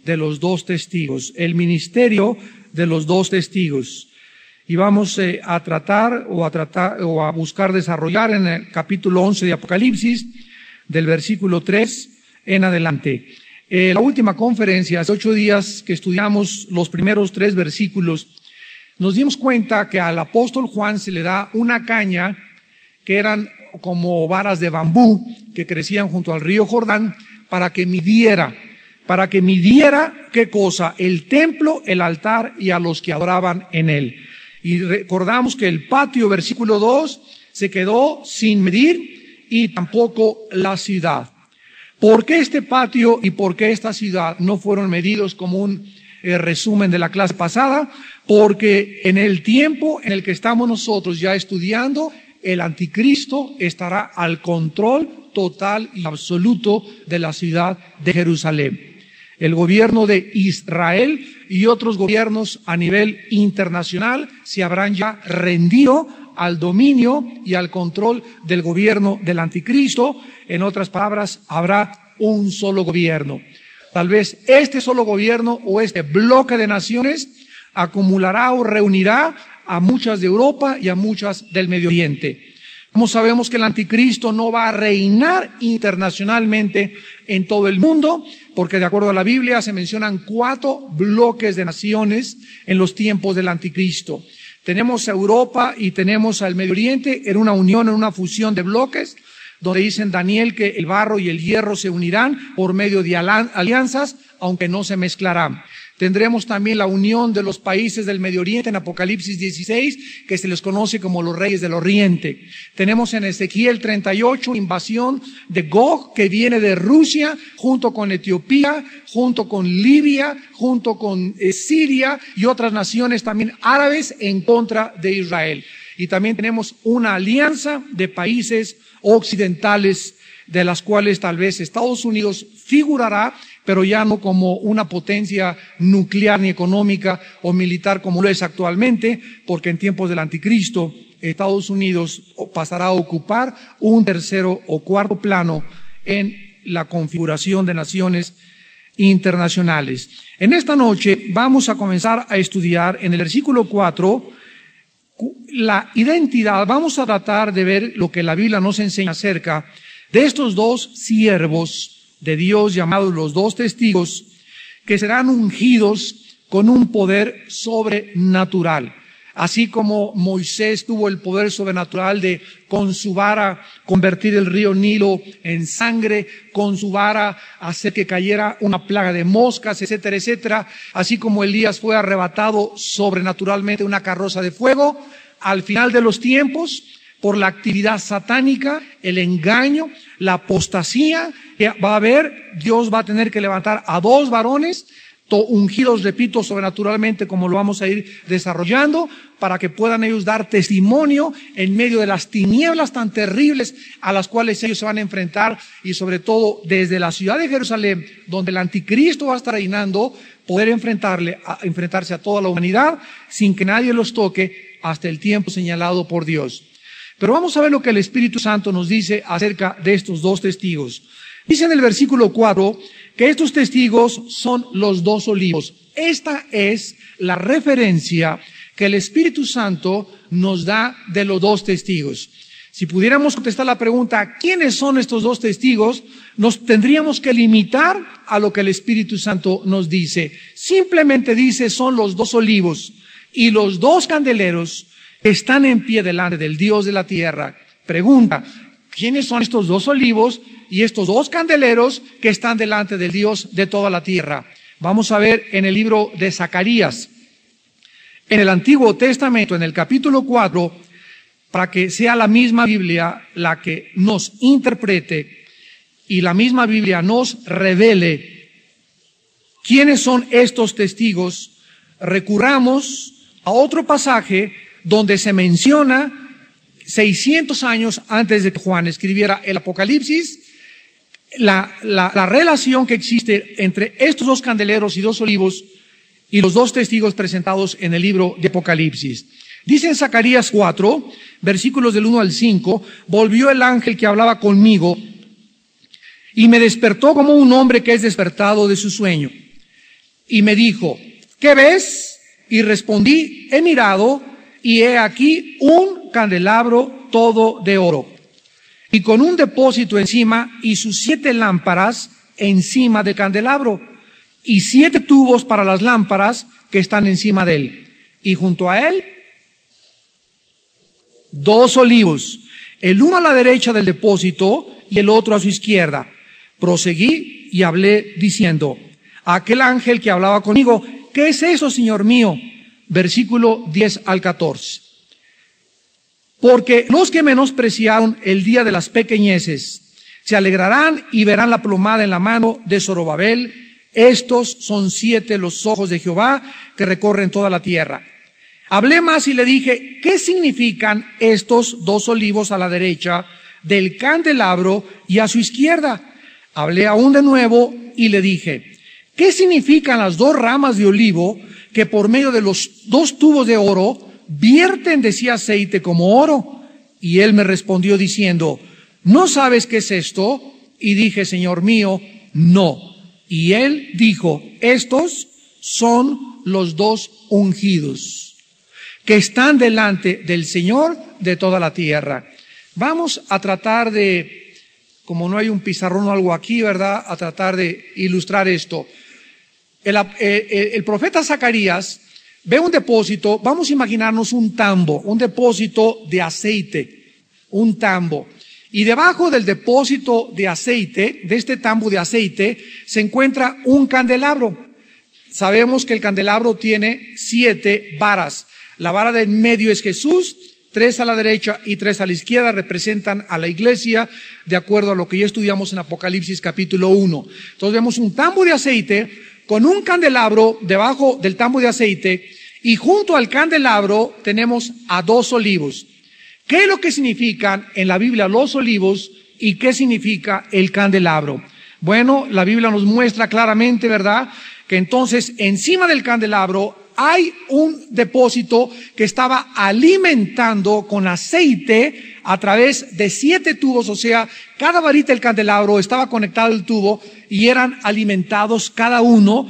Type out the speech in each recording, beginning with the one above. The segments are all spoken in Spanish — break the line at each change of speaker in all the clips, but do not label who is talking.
de los dos testigos, el ministerio de los dos testigos. Y vamos a tratar o a buscar desarrollar en el capítulo 11 de Apocalipsis, del versículo 3 en adelante. La última conferencia, hace 8 días que estudiamos los primeros 3 versículos, nos dimos cuenta que al apóstol Juan se le da una caña que eran como varas de bambú que crecían junto al río Jordán para que midiera, ¿qué cosa? El templo, el altar y a los que adoraban en él. Y recordamos que el patio, versículo 2, se quedó sin medir y tampoco la ciudad. ¿Por qué este patio y por qué esta ciudad no fueron medidos como un resumen de la clase pasada? Porque en el tiempo en el que estamos nosotros ya estudiando, el anticristo estará al control total y absoluto de la ciudad de Jerusalén. El gobierno de Israel y otros gobiernos a nivel internacional se habrán ya rendido al dominio y al control del gobierno del anticristo. En otras palabras, habrá un solo gobierno. Tal vez este solo gobierno o este bloque de naciones acumulará o reunirá a muchas de Europa y a muchas del Medio Oriente. Como sabemos que el anticristo no va a reinar internacionalmente en todo el mundo, porque de acuerdo a la Biblia se mencionan 4 bloques de naciones en los tiempos del anticristo. Tenemos a Europa y tenemos al Medio Oriente en una unión, en una fusión de bloques, donde dicen Daniel que el barro y el hierro se unirán por medio de alianzas, aunque no se mezclarán. Tendremos también la unión de los países del Medio Oriente en Apocalipsis 16, que se les conoce como los reyes del Oriente. Tenemos en Ezequiel 38 invasión de Gog, que viene de Rusia, junto con Etiopía, junto con Libia, junto con Siria y otras naciones también árabes en contra de Israel. Y también tenemos una alianza de países occidentales, de las cuales tal vez Estados Unidos figurará, pero ya no como una potencia nuclear ni económica o militar como lo es actualmente, porque en tiempos del anticristo Estados Unidos pasará a ocupar un tercero o cuarto plano en la configuración de naciones internacionales. En esta noche vamos a comenzar a estudiar en el versículo 4 la identidad. Vamos a tratar de ver lo que la Biblia nos enseña acerca de estos dos siervos de Dios llamados los dos testigos, que serán ungidos con un poder sobrenatural. Así como Moisés tuvo el poder sobrenatural de con su vara convertir el río Nilo en sangre, con su vara hacer que cayera una plaga de moscas, etcétera, etcétera. Así como Elías fue arrebatado sobrenaturalmente una carroza de fuego, al final de los tiempos, por la actividad satánica, el engaño, la apostasía que va a haber, Dios va a tener que levantar a 2 varones, ungidos, repito, sobrenaturalmente, como lo vamos a ir desarrollando, para que puedan ellos dar testimonio en medio de las tinieblas tan terribles a las cuales ellos se van a enfrentar, y sobre todo desde la ciudad de Jerusalén, donde el anticristo va a estar reinando, poder enfrentarse a toda la humanidad sin que nadie los toque hasta el tiempo señalado por Dios. Pero vamos a ver lo que el Espíritu Santo nos dice acerca de estos dos testigos. Dice en el versículo 4 que estos testigos son los 2 olivos. Esta es la referencia que el Espíritu Santo nos da de los 2 testigos. Si pudiéramos contestar la pregunta, ¿quiénes son estos 2 testigos?, nos tendríamos que limitar a lo que el Espíritu Santo nos dice. Simplemente dice, son los 2 olivos y los 2 candeleros que están en pie delante del Dios de la tierra. Pregunta, ¿quiénes son estos 2 olivos y estos 2 candeleros que están delante del Dios de toda la tierra? Vamos a ver en el libro de Zacarías, en el Antiguo Testamento, en el capítulo 4, para que sea la misma Biblia la que nos interprete y la misma Biblia nos revele quiénes son estos testigos. Recurramos a otro pasaje donde se menciona 600 años antes de que Juan escribiera el Apocalipsis, la relación que existe entre estos 2 candeleros y 2 olivos y los 2 testigos presentados en el libro de Apocalipsis. Dice en Zacarías 4, versículos del 1 al 5, volvió el ángel que hablaba conmigo y me despertó como un hombre que es despertado de su sueño. y me dijo, ¿qué ves? Y respondí, he mirado, y he aquí un candelabro todo de oro, y con un depósito encima, y sus 7 lámparas encima del candelabro, y 7 tubos para las lámparas que están encima de él. Y junto a él, 2 olivos, el uno a la derecha del depósito y el otro a su izquierda. Proseguí y hablé diciendo a aquel ángel que hablaba conmigo, ¿qué es eso, Señor mío? Versículo 10 al 14. Porque los que menospreciaron el día de las pequeñeces se alegrarán y verán la plomada en la mano de Zorobabel. Estos son 7 los ojos de Jehová que recorren toda la tierra. Hablé más y le dije, ¿qué significan estos 2 olivos a la derecha del candelabro y a su izquierda? Hablé aún de nuevo y le dije, ¿qué significan las 2 ramas de olivo que por medio de los 2 tubos de oro vierten de sí aceite como oro? Y él me respondió diciendo, ¿no sabes qué es esto? Y dije, Señor mío, no. Y él dijo, estos son los 2 ungidos que están delante del Señor de toda la tierra. Vamos a tratar de, como no hay un pizarrón o algo aquí, ¿verdad? A tratar de ilustrar esto. El profeta Zacarías ve un depósito, vamos a imaginarnos un tambo, un depósito de aceite, un tambo. Y debajo del depósito de aceite, de este tambo de aceite, se encuentra un candelabro. Sabemos que el candelabro tiene 7 varas. La vara de en medio es Jesús, 3 a la derecha y 3 a la izquierda representan a la iglesia, de acuerdo a lo que ya estudiamos en Apocalipsis capítulo 1. Entonces vemos un tambo de aceite con un candelabro debajo del tambo de aceite, y junto al candelabro tenemos a 2 olivos. ¿Qué es lo que significan en la Biblia los olivos y qué significa el candelabro? Bueno, la Biblia nos muestra claramente, ¿verdad?, que entonces encima del candelabro hay un depósito que estaba alimentando con aceite a través de 7 tubos, o sea, cada varita del candelabro estaba conectado al tubo y eran alimentados cada uno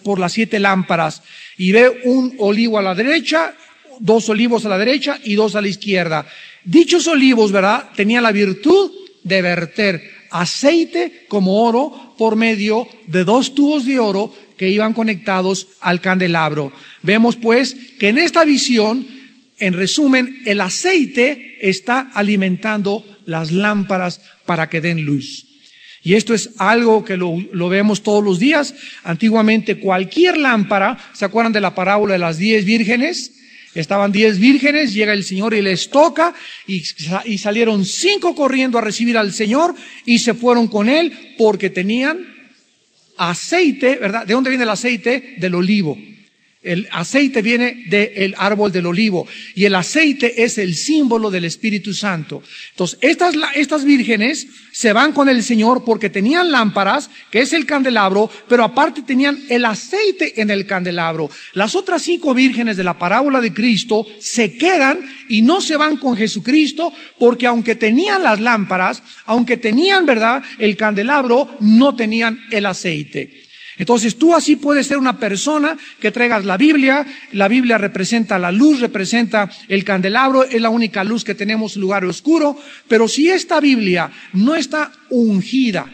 por las 7 lámparas. Y ve un olivo a la derecha, 2 olivos a la derecha y 2 a la izquierda. Dichos olivos, ¿verdad?, tenían la virtud de verter aceite como oro por medio de 2 tubos de oro que iban conectados al candelabro. Vemos pues que en esta visión, en resumen, el aceite está alimentando las lámparas para que den luz. Y esto es algo que lo vemos todos los días. Antiguamente cualquier lámpara, ¿se acuerdan de la parábola de las 10 vírgenes? Estaban 10 vírgenes, llega el Señor y les toca, y salieron 5 corriendo a recibir al Señor y se fueron con Él porque tenían aceite, ¿verdad? ¿De dónde viene el aceite? Del olivo. El aceite viene del árbol del olivo y el aceite es el símbolo del Espíritu Santo. Entonces, estas vírgenes se van con el Señor porque tenían lámparas, que es el candelabro, pero aparte tenían el aceite en el candelabro. Las otras 5 vírgenes de la parábola de Cristo se quedan y no se van con Jesucristo porque aunque tenían las lámparas, aunque tenían, ¿verdad?, el candelabro, no tenían el aceite. Entonces tú así puedes ser una persona que traigas la Biblia representa la luz, representa el candelabro, es la única luz que tenemos en lugar oscuro, pero si esta Biblia no está ungida,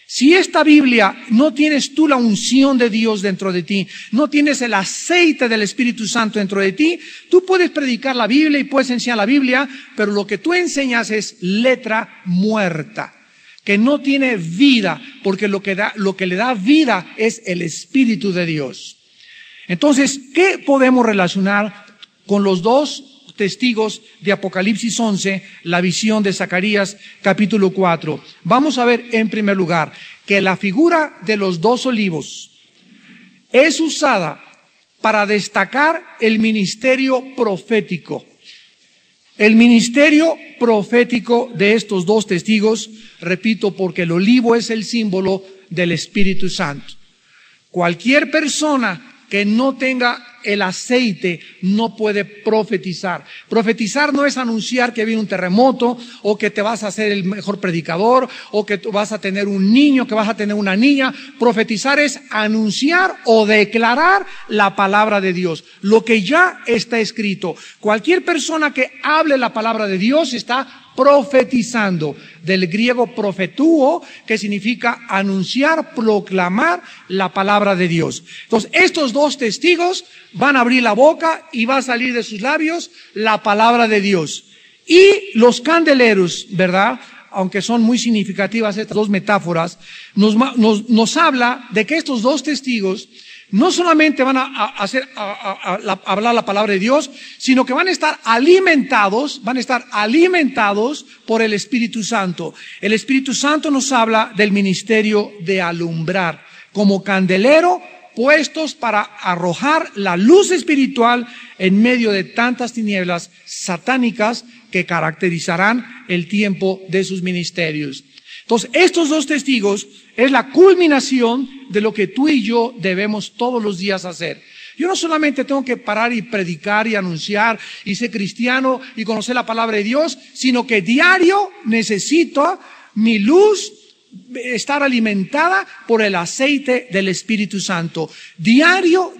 si esta Biblia no tienes tú la unción de Dios dentro de ti, no tienes el aceite del Espíritu Santo dentro de ti, tú puedes predicar la Biblia y puedes enseñar la Biblia, pero lo que tú enseñas es letra muerta, que no tiene vida, porque lo que le da vida es el Espíritu de Dios. Entonces, ¿qué podemos relacionar con los 2 testigos de Apocalipsis 11, la visión de Zacarías capítulo 4? Vamos a ver en primer lugar que la figura de los 2 olivos es usada para destacar el ministerio profético. El ministerio profético de estos 2 testigos, repito, porque el olivo es el símbolo del Espíritu Santo. Cualquier persona que no tenga el aceite no puede profetizar. Profetizar no es anunciar que viene un terremoto, o que te vas a hacer el mejor predicador, o que tú vas a tener un niño, que vas a tener una niña. Profetizar es anunciar o declarar la palabra de Dios, lo que ya está escrito. Cualquier persona que hable la palabra de Dios está profetizando, del griego profetuo, que significa anunciar, proclamar la palabra de Dios. Entonces, estos dos testigos van a abrir la boca y va a salir de sus labios la palabra de Dios. Y los candeleros, ¿verdad?, aunque son muy significativas estas dos metáforas, nos habla de que estos dos testigos no solamente van a hablar la palabra de Dios, sino que van a estar alimentados por el Espíritu Santo. El Espíritu Santo nos habla del ministerio de alumbrar, como candelero puestos para arrojar la luz espiritual en medio de tantas tinieblas satánicas que caracterizarán el tiempo de sus ministerios. Entonces, estos dos testigos es la culminación de lo que tú y yo debemos todos los días hacer. Yo no solamente tengo que parar y predicar y anunciar y ser cristiano y conocer la palabra de Dios, sino que diario necesito mi luz estar alimentada por el aceite del Espíritu Santo. Diario,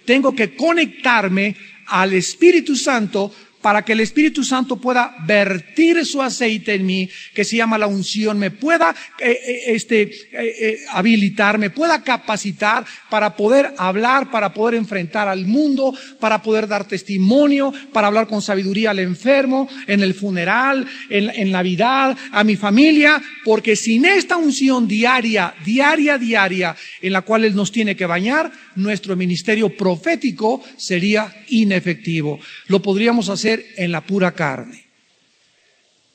tengo que conectarme al Espíritu Santo para que el Espíritu Santo pueda vertir su aceite en mí, que se llama la unción, me pueda habilitar, me pueda capacitar para poder hablar, para poder enfrentar al mundo, para poder dar testimonio, para hablar con sabiduría al enfermo, en el funeral, en Navidad, a mi familia, porque sin esta unción diaria, en la cual Él nos tiene que bañar, nuestro ministerio profético sería inefectivo. Lo podríamos hacer en la pura carne.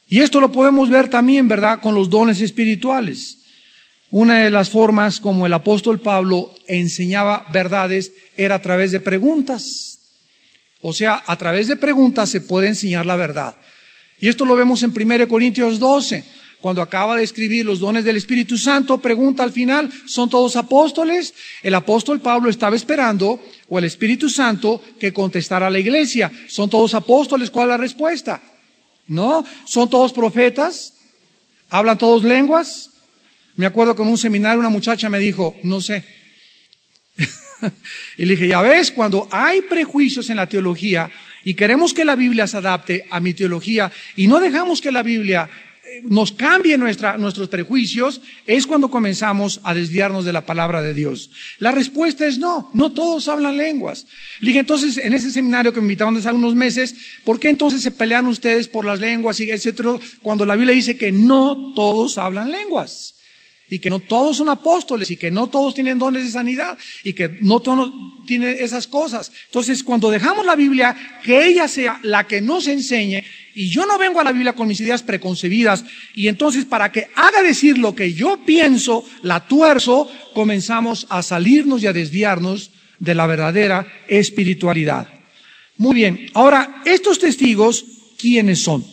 Y esto lo podemos ver también, ¿verdad?, con los dones espirituales. Una de las formas como el apóstol Pablo enseñaba verdades era a través de preguntas. O sea, a través de preguntas se puede enseñar la verdad. Y esto lo vemos en 1 Corintios 12. Cuando acaba de escribir los dones del Espíritu Santo, pregunta al final, ¿son todos apóstoles? El apóstol Pablo estaba esperando, o el Espíritu Santo, que contestara a la iglesia. ¿Son todos apóstoles? ¿Cuál es la respuesta? ¿No? ¿Son todos profetas? ¿Hablan todos lenguas? Me acuerdo que en un seminario una muchacha me dijo, no sé. Y le dije, ya ves, cuando hay prejuicios en la teología y queremos que la Biblia se adapte a mi teología y no dejamos que la Biblia nos cambie nuestros prejuicios, es cuando comenzamos a desviarnos de la palabra de Dios. La respuesta es no todos hablan lenguas. Le dije, entonces, en ese seminario que me invitaron hace unos meses, ¿por qué entonces se pelean ustedes por las lenguas y etcétera, cuando la Biblia dice que no todos hablan lenguas? Y que no todos son apóstoles, y que no todos tienen dones de sanidad, y que no todos tienen esas cosas. Entonces, cuando dejamos la Biblia, que ella sea la que nos enseñe, y yo no vengo a la Biblia con mis ideas preconcebidas, y entonces para que haga decir lo que yo pienso, la tuerzo, comenzamos a salirnos y a desviarnos de la verdadera espiritualidad. Muy bien, ahora, estos testigos, ¿quiénes son?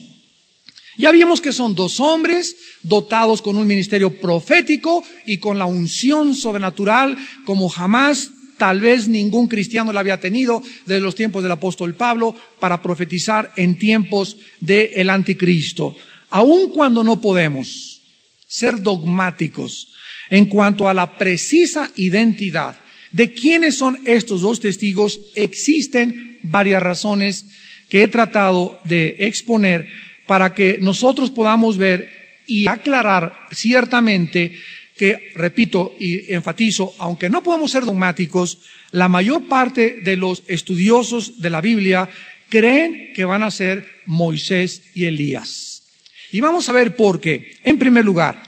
Ya vimos que son dos hombres dotados con un ministerio profético y con la unción sobrenatural como jamás tal vez ningún cristiano la había tenido desde los tiempos del apóstol Pablo para profetizar en tiempos del anticristo. Aun cuando no podemos ser dogmáticos en cuanto a la precisa identidad de quiénes son estos dos testigos, existen varias razones que he tratado de exponer para que nosotros podamos ver y aclarar ciertamente que, repito y enfatizo, aunque no podemos ser dogmáticos, la mayor parte de los estudiosos de la Biblia creen que van a ser Moisés y Elías. Y vamos a ver por qué. En primer lugar,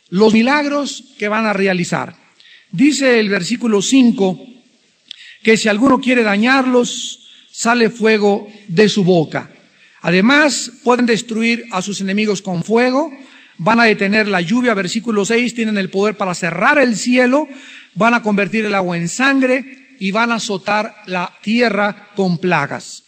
los milagros que van a realizar. Dice el versículo 5 que si alguno quiere dañarlos, sale fuego de su boca. Además, pueden destruir a sus enemigos con fuego, van a detener la lluvia, versículo 6, tienen el poder para cerrar el cielo, van a convertir el agua en sangre y van a azotar la tierra con plagas.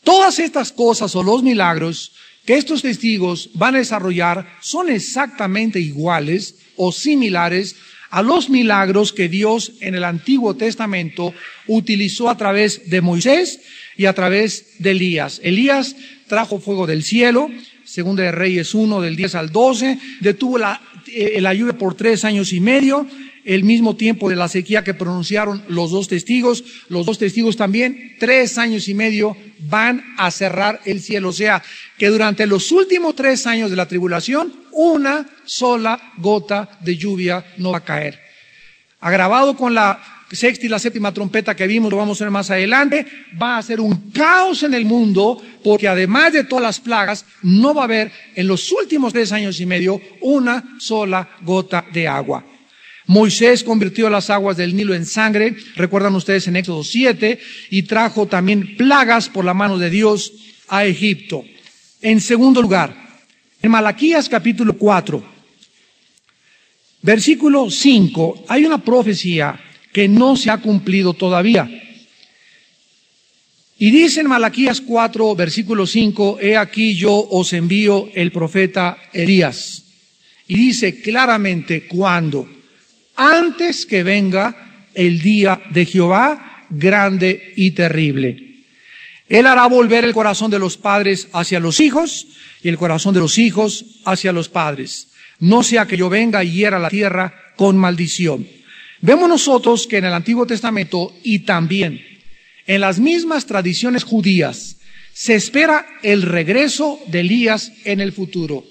Todas estas cosas o los milagros que estos testigos van a desarrollar son exactamente iguales o similares a los milagros que Dios en el Antiguo Testamento utilizó a través de Moisés y a través de Elías. Elías trajo fuego del cielo, Segunda de Reyes 1, del 10 al 12, detuvo la lluvia por 3 años y medio, el mismo tiempo de la sequía que pronunciaron los dos testigos también, 3 años y medio van a cerrar el cielo. O sea, que durante los últimos 3 años de la tribulación, una sola gota de lluvia no va a caer. Agravado con la sexta y la séptima trompeta que vimos, lo vamos a ver más adelante, va a ser un caos en el mundo, porque además de todas las plagas, no va a haber en los últimos 3 años y medio una sola gota de agua. Moisés convirtió las aguas del Nilo en sangre, recuerdan ustedes en Éxodo 7, y trajo también plagas por la mano de Dios a Egipto. En segundo lugar, en Malaquías capítulo 4, versículo 5, hay una profecía que no se ha cumplido todavía. Y dice en Malaquías 4, versículo 5, he aquí yo os envío el profeta Elías. Y dice claramente cuándo. Antes que venga el día de Jehová grande y terrible. Él hará volver el corazón de los padres hacia los hijos y el corazón de los hijos hacia los padres. No sea que yo venga y hiera la tierra con maldición. Vemos nosotros que en el Antiguo Testamento y también en las mismas tradiciones judías se espera el regreso de Elías en el futuro.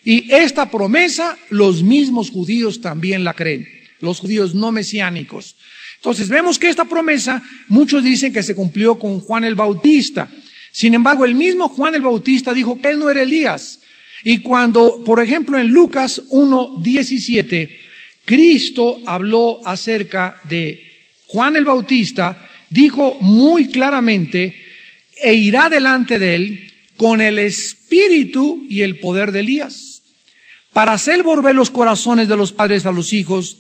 Y esta promesa los mismos judíos también la creen. Los judíos no mesiánicos. Entonces vemos que esta promesa, muchos dicen que se cumplió con Juan el Bautista. Sin embargo, el mismo Juan el Bautista dijo que él no era Elías. Y cuando, por ejemplo, en Lucas 1:17, Cristo habló acerca de Juan el Bautista, dijo muy claramente, e irá delante de él con el espíritu y el poder de Elías, para hacer volver los corazones de los padres a los hijos,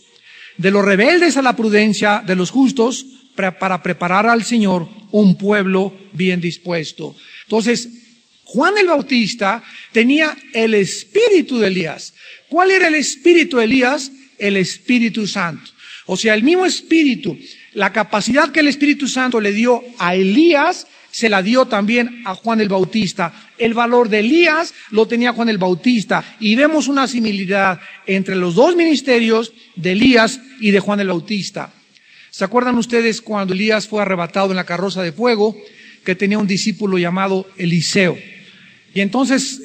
de los rebeldes a la prudencia, de los justos, para preparar al Señor un pueblo bien dispuesto. Entonces, Juan el Bautista tenía el espíritu de Elías. ¿Cuál era el espíritu de Elías? El Espíritu Santo. O sea, el mismo espíritu, la capacidad que el Espíritu Santo le dio a Elías, se la dio también a Juan el Bautista. El valor de Elías lo tenía Juan el Bautista. Y vemos una similaridad entre los dos ministerios de Elías y de Juan el Bautista. ¿Se acuerdan ustedes cuando Elías fue arrebatado en la carroza de fuego, que tenía un discípulo llamado Eliseo? Y entonces,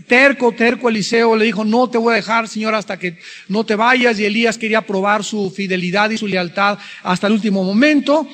terco Eliseo le dijo, no te voy a dejar, Señor, hasta que no te vayas. Y Elías quería probar su fidelidad y su lealtad hasta el último momento.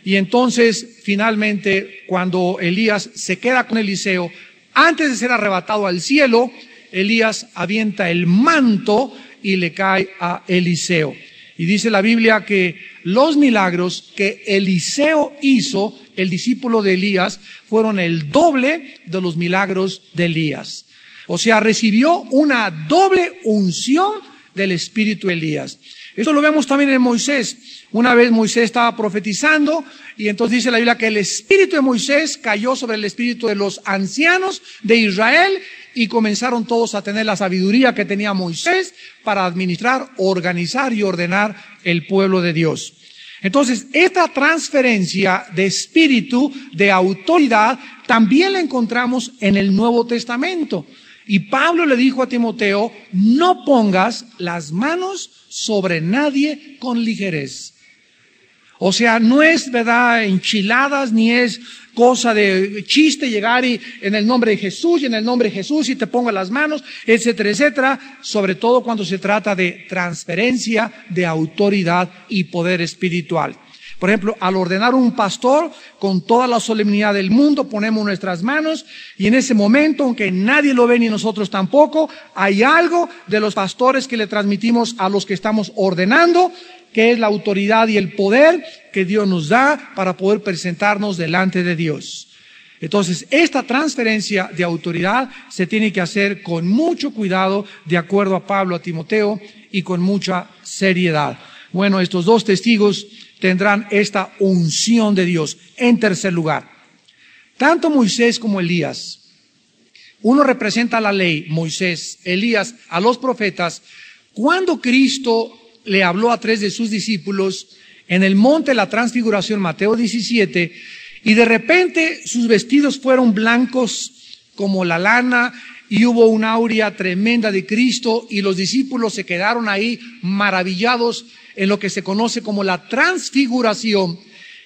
Y entonces, finalmente, cuando Elías se queda con Eliseo, antes de ser arrebatado al cielo, Elías avienta el manto y le cae a Eliseo. Y dice la Biblia que los milagros que Eliseo hizo, el discípulo de Elías, fueron el doble de los milagros de Elías. O sea, recibió una doble unción del espíritu de Elías. Esto lo vemos también en Moisés. Una vez Moisés estaba profetizando y entonces dice la Biblia que el espíritu de Moisés cayó sobre el espíritu de los ancianos de Israel y comenzaron todos a tener la sabiduría que tenía Moisés para administrar, organizar y ordenar el pueblo de Dios. Entonces, esta transferencia de espíritu, de autoridad, también la encontramos en el Nuevo Testamento. Y Pablo le dijo a Timoteo, no pongas las manos sobre nadie con ligerez. O sea, no es, ¿verdad?, enchiladas, ni es cosa de chiste llegar y en el nombre de Jesús, y en el nombre de Jesús, y te pongo las manos, etcétera, etcétera. Sobre todo cuando se trata de transferencia de autoridad y poder espiritual. Por ejemplo, al ordenar un pastor, con toda la solemnidad del mundo, ponemos nuestras manos y en ese momento, aunque nadie lo ve ni nosotros tampoco, hay algo de los pastores que le transmitimos a los que estamos ordenando, que es la autoridad y el poder que Dios nos da para poder presentarnos delante de Dios. Entonces, esta transferencia de autoridad se tiene que hacer con mucho cuidado, de acuerdo a Pablo, a Timoteo, y con mucha seriedad. Bueno, estos dos testigos tendrán esta unción de Dios. En tercer lugar, tanto Moisés como Elías, uno representa la ley, Moisés, Elías a los profetas, Cuando Cristo le habló a 3 de sus discípulos en el monte de la transfiguración, Mateo 17, y de repente sus vestidos fueron blancos como la lana, y hubo una aurea tremenda de Cristo, y los discípulos se quedaron ahí maravillados en lo que se conoce como la transfiguración.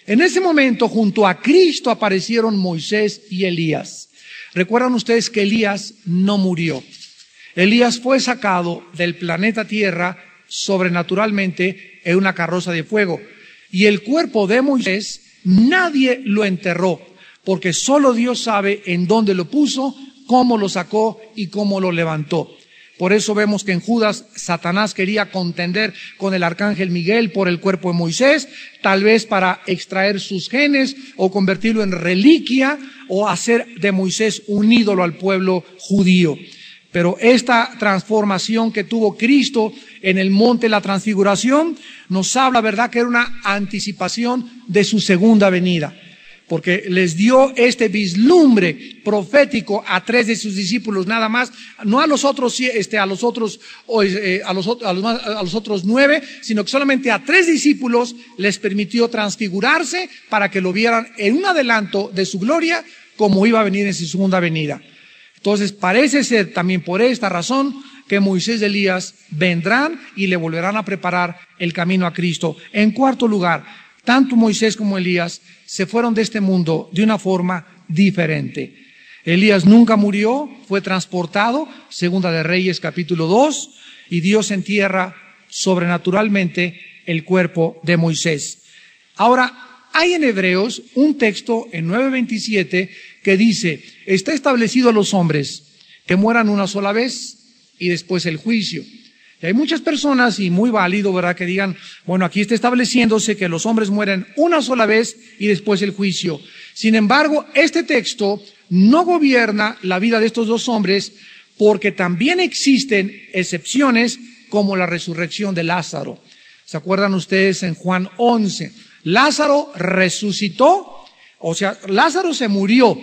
En ese momento, junto a Cristo aparecieron Moisés y Elías. Recuerdan ustedes que Elías no murió. Elías fue sacado del planeta Tierra sobrenaturalmente en una carroza de fuego. Y el cuerpo de Moisés nadie lo enterró, porque solo Dios sabe en dónde lo puso, cómo lo sacó y cómo lo levantó. Por eso vemos que en Judas Satanás quería contender con el arcángel Miguel por el cuerpo de Moisés, tal vez para extraer sus genes o convertirlo en reliquia o hacer de Moisés un ídolo al pueblo judío. Pero esta transformación que tuvo Cristo en el monte de la transfiguración nos habla, ¿verdad?, que era una anticipación de su segunda venida. Porque les dio este vislumbre profético a 3 de sus discípulos nada más, no a los otros, a los otros 9, sino que solamente a 3 discípulos les permitió transfigurarse para que lo vieran en un adelanto de su gloria como iba a venir en su segunda venida. Entonces parece ser también por esta razón que Moisés y Elías vendrán y le volverán a preparar el camino a Cristo. En cuarto lugar, tanto Moisés como Elías se fueron de este mundo de una forma diferente. Elías nunca murió, fue transportado, Segunda de Reyes capítulo 2, y Dios entierra sobrenaturalmente el cuerpo de Moisés. Ahora, hay en Hebreos un texto en 9:27 que dice, está establecido a los hombres que mueran una sola vez y después el juicio. Y hay muchas personas, y muy válido, ¿verdad?, que digan, bueno, aquí está estableciéndose que los hombres mueren una sola vez y después el juicio. Sin embargo, este texto no gobierna la vida de estos 2 hombres porque también existen excepciones como la resurrección de Lázaro. ¿Se acuerdan ustedes en Juan 11? Lázaro resucitó, o sea, Lázaro se murió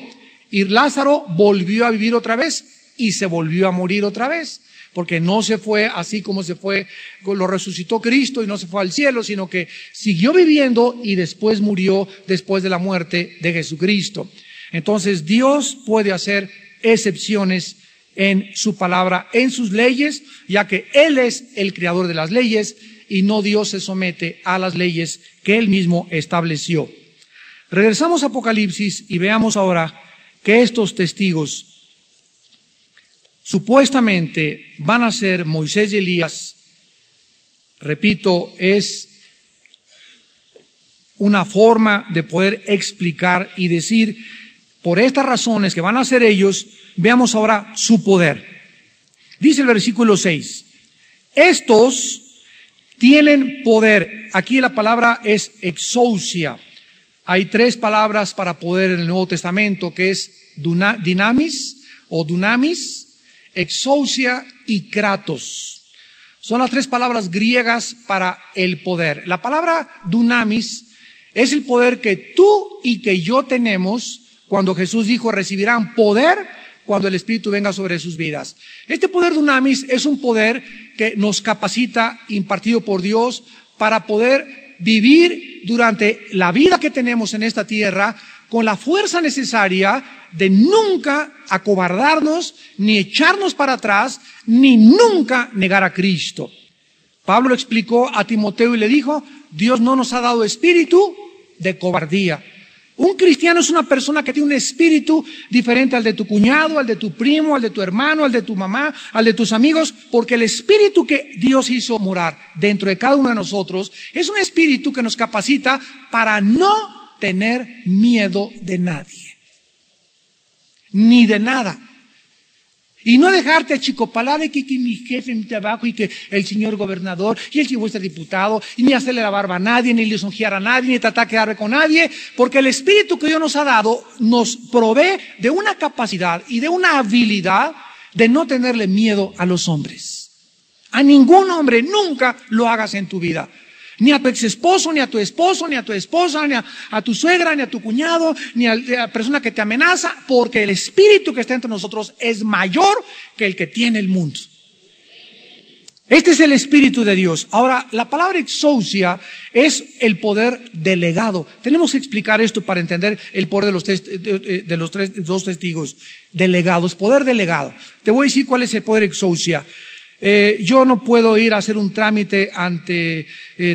y Lázaro volvió a vivir otra vez y se volvió a morir otra vez. Porque no se fue así como se fue, lo resucitó Cristo y no se fue al cielo, sino que siguió viviendo y después murió después de la muerte de Jesucristo. Entonces Dios puede hacer excepciones en su palabra, en sus leyes, ya que Él es el creador de las leyes y no Dios se somete a las leyes que Él mismo estableció. Regresamos a Apocalipsis y veamos ahora que estos testigos supuestamente van a ser Moisés y Elías. Repito, es una forma de poder explicar y decir, por estas razones que van a ser ellos, veamos ahora su poder. Dice el versículo 6, estos tienen poder. Aquí la palabra es exousia. Hay 3 palabras para poder en el Nuevo Testamento, que es dinamis o dunamis, exousia y kratos. Son las 3 palabras griegas para el poder. La palabra dunamis es el poder que tú y que yo tenemos cuando Jesús dijo recibirán poder cuando el Espíritu venga sobre sus vidas. Este poder dunamis es un poder que nos capacita, impartido por Dios, para poder vivir durante la vida que tenemos en esta tierra con la fuerza necesaria de nunca acobardarnos, ni echarnos para atrás, ni nunca negar a Cristo. Pablo lo explicó a Timoteo y le dijo, Dios no nos ha dado espíritu de cobardía. Un cristiano es una persona que tiene un espíritu diferente al de tu cuñado, al de tu primo, al de tu hermano, al de tu mamá, al de tus amigos, porque el espíritu que Dios hizo morar dentro de cada uno de nosotros es un espíritu que nos capacita para no tener miedo de nadie. Ni de nada. Y no dejarte achicopalar de que mi jefe, mi trabajo y que el señor gobernador y el señor vuestro diputado, y ni hacerle la barba a nadie, ni lisonjear a nadie, ni tratar de quedarme con nadie, porque el espíritu que Dios nos ha dado nos provee de una capacidad y de una habilidad de no tenerle miedo a los hombres. A ningún hombre nunca lo hagas en tu vida. Ni a tu ex esposo, ni a tu esposo, ni a tu esposa, ni a tu suegra, ni a tu cuñado, ni a la persona que te amenaza, porque el espíritu que está entre nosotros es mayor que el que tiene el mundo. Este es el Espíritu de Dios. Ahora, la palabra exousia es el poder delegado. Tenemos que explicar esto para entender el poder de los dos testigos delegados, poder delegado. Te voy a decir cuál es el poder exousia. Yo no puedo ir a hacer un trámite ante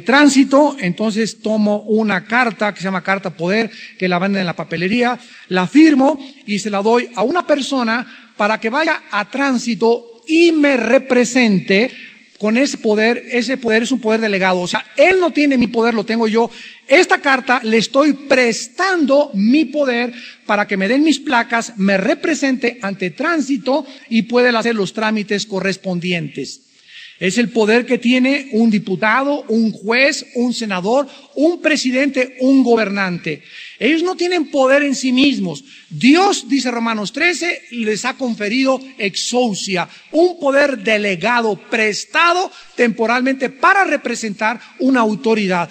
tránsito, entonces tomo una carta que se llama carta poder, que la venden en la papelería, la firmo y se la doy a una persona para que vaya a tránsito y me represente con ese poder es un poder delegado. O sea, él no tiene mi poder, lo tengo yo. Esta carta le estoy prestando mi poder para que me den mis placas, me represente ante tránsito y pueda hacer los trámites correspondientes. Es el poder que tiene un diputado, un juez, un senador, un presidente, un gobernante. Ellos no tienen poder en sí mismos. Dios, dice Romanos 13, les ha conferido exousia, un poder delegado, prestado temporalmente para representar una autoridad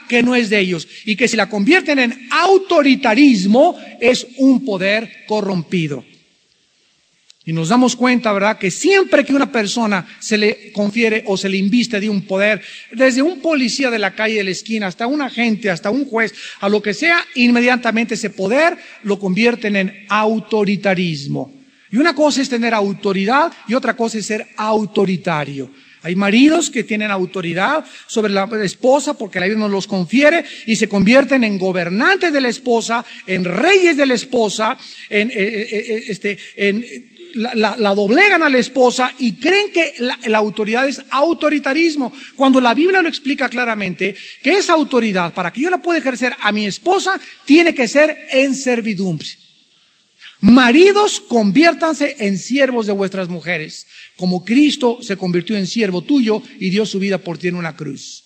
que no es de ellos y que si la convierten en autoritarismo es un poder corrompido. Y nos damos cuenta, ¿verdad?, que siempre que una persona se le confiere o se le inviste de un poder, desde un policía de la calle de la esquina hasta un agente, hasta un juez, a lo que sea, inmediatamente ese poder lo convierten en autoritarismo. Y una cosa es tener autoridad y otra cosa es ser autoritario. Hay maridos que tienen autoridad sobre la esposa porque la Biblia nos los confiere y se convierten en gobernantes de la esposa, en reyes de la esposa, la doblegan a la esposa y creen que la autoridad es autoritarismo, cuando la Biblia lo explica claramente que esa autoridad, para que yo la pueda ejercer a mi esposa, tiene que ser en servidumbre. Maridos, conviértanse en siervos de vuestras mujeres, como Cristo se convirtió en siervo tuyo y dio su vida por ti en una cruz.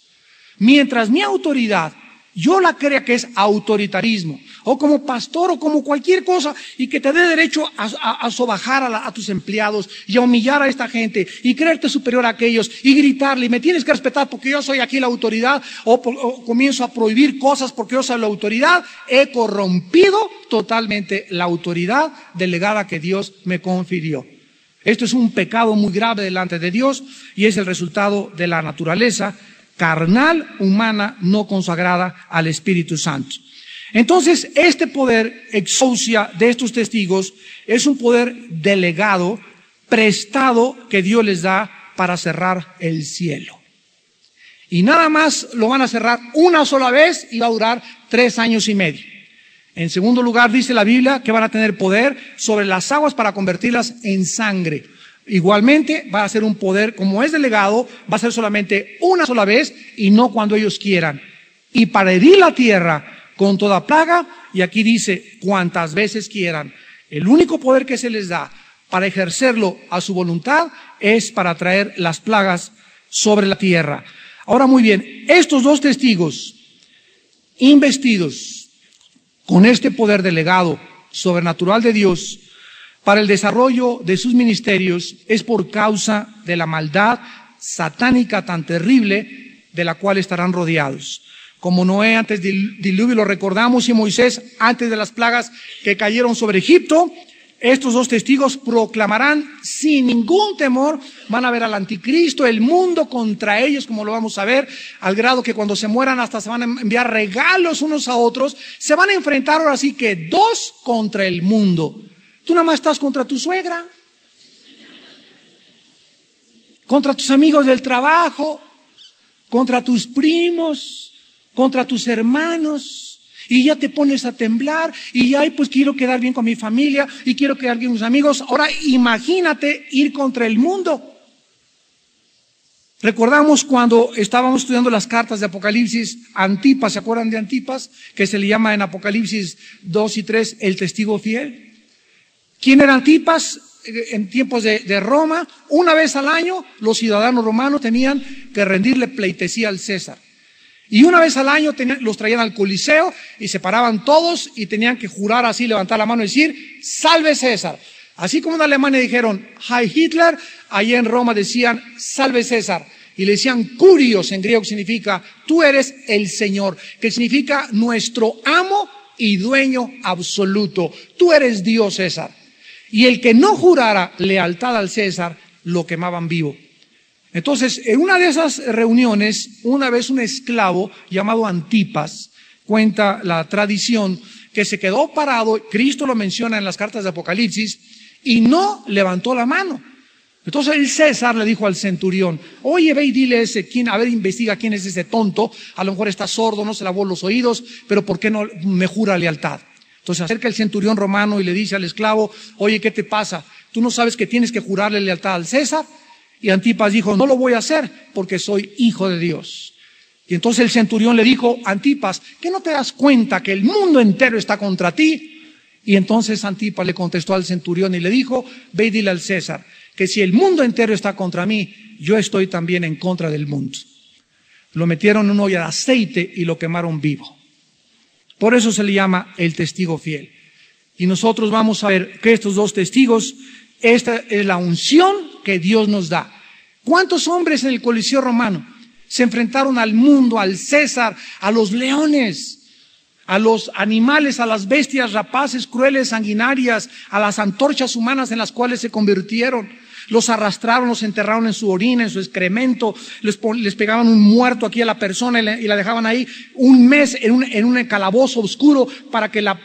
Mientras mi autoridad yo la crea que es autoritarismo, o como pastor o como cualquier cosa, y que te dé derecho a sobajar a tus empleados y a humillar a esta gente y creerte superior a aquellos y gritarle, y me tienes que respetar porque yo soy aquí la autoridad, o comienzo a prohibir cosas porque yo soy la autoridad, he corrompido totalmente la autoridad delegada que Dios me confirió. Esto es un pecado muy grave delante de Dios y es el resultado de la naturaleza carnal, humana, no consagrada al Espíritu Santo. Entonces, este poder exousia de estos testigos es un poder delegado, prestado, que Dios les da para cerrar el cielo. Y nada más lo van a cerrar una sola vez y va a durar 3 años y medio. En segundo lugar, dice la Biblia que van a tener poder sobre las aguas para convertirlas en sangre. Igualmente va a ser un poder, como es delegado, va a ser solamente una sola vez y no cuando ellos quieran. Y para herir la tierra con toda plaga, y aquí dice cuantas veces quieran. El único poder que se les da para ejercerlo a su voluntad es para traer las plagas sobre la tierra. Ahora muy bien, estos dos testigos investidos con este poder delegado sobrenatural de Dios para el desarrollo de sus ministerios es por causa de la maldad satánica tan terrible de la cual estarán rodeados. Como Noé antes del diluvio lo recordamos y Moisés antes de las plagas que cayeron sobre Egipto, estos dos testigos proclamarán sin ningún temor, van a ver al anticristo, el mundo contra ellos, como lo vamos a ver, al grado que cuando se mueran hasta se van a enviar regalos unos a otros, se van a enfrentar ahora sí que 2 contra el mundo. Tú nada más estás contra tu suegra, contra tus amigos del trabajo, contra tus primos, contra tus hermanos, y ya te pones a temblar, y ya pues quiero quedar bien con mi familia, y quiero quedar bien con mis amigos. Ahora imagínate ir contra el mundo. Recordamos cuando estábamos estudiando las cartas de Apocalipsis, Antipas, ¿se acuerdan de Antipas? Que se le llama en Apocalipsis 2 y 3 el testigo fiel. ¿Quién era Antipas? En tiempos de Roma, una vez al año los ciudadanos romanos tenían que rendirle pleitesía al César. Y una vez al año los traían al Coliseo y se paraban todos y tenían que jurar así, levantar la mano y decir, salve César. Así como en Alemania dijeron, Heil Hitler, allá en Roma decían, salve César. Y le decían curios en griego, que significa, tú eres el Señor, que significa nuestro amo y dueño absoluto. Tú eres Dios, César. Y el que no jurara lealtad al César, lo quemaban vivo. Entonces, en una de esas reuniones, una vez un esclavo llamado Antipas, cuenta la tradición, que se quedó parado, Cristo lo menciona en las cartas de Apocalipsis, y no levantó la mano. Entonces el César le dijo al centurión, oye, ve y dile a ese, a ver, investiga quién es ese tonto, a lo mejor está sordo, no se lavó los oídos, pero ¿por qué no me jura lealtad? Entonces acerca el centurión romano y le dice al esclavo, oye, ¿qué te pasa? ¿Tú no sabes que tienes que jurarle lealtad al César? Y Antipas dijo, no lo voy a hacer porque soy hijo de Dios. Y entonces el centurión le dijo, Antipas, ¿qué no te das cuenta que el mundo entero está contra ti? Y entonces Antipas le contestó al centurión y le dijo, ve y dile al César, que si el mundo entero está contra mí, yo estoy también en contra del mundo. Lo metieron en una olla de aceite y lo quemaron vivo. Por eso se le llama el testigo fiel. Y nosotros vamos a ver que estos dos testigos, esta es la unción que Dios nos da. ¿Cuántos hombres en el Coliseo romano se enfrentaron al mundo, al César, a los leones, a los animales, a las bestias rapaces, crueles, sanguinarias, a las antorchas humanas en las cuales se convirtieron? Los arrastraron, los enterraron en su orina, en su excremento, les pegaban un muerto aquí a la persona y la dejaban ahí un mes en un calabozo oscuro para que la